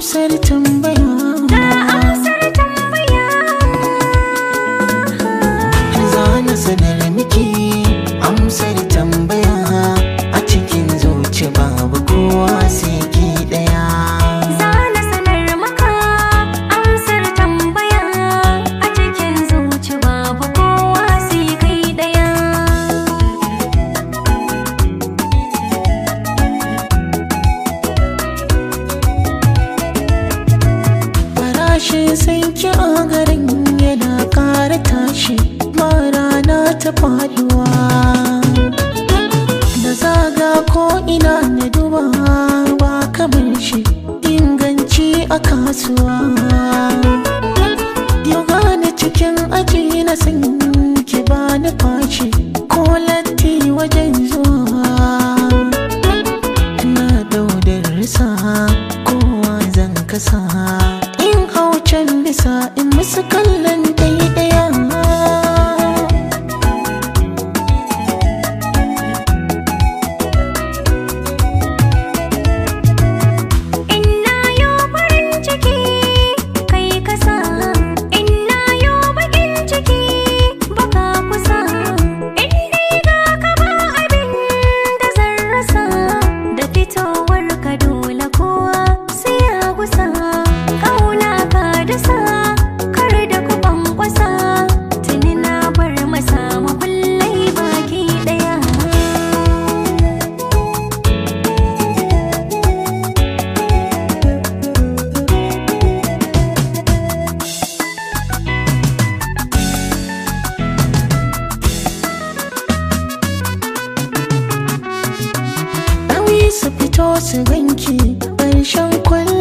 amsar tambaya. Ga amsar tambaya. Za na sanar miki amsar tambaya. A cikin zuci babu kowa sai ki daya. Za na sanar maka amsar tambaya. A cikin zuci babu kowa sai kai daya. Farashin sanki a garin yana ƙara tashi, ba rana ta faduwa. Da zaga ko ina na duba ba kamar shi, inganci a kasuwa. Yau gane cikin aji na san ki ba ni fashi, ko latti wajen zuwa. Na daudar risa kowa zan kasa, in hau can bisa in musu kallon ɗaya. Inna yo farin ciki kai kasa, inna yo bakin ciki baka kusa. Indai ga ka ba abin da zan rasa, da fitowar ka dole kowa sai ya gusa. Kauna ka dasa kar da ku kwankwasa, tuni na bar masa makullai baki daya. Ɗauyi su fito su ganki ƙarshen kwallo.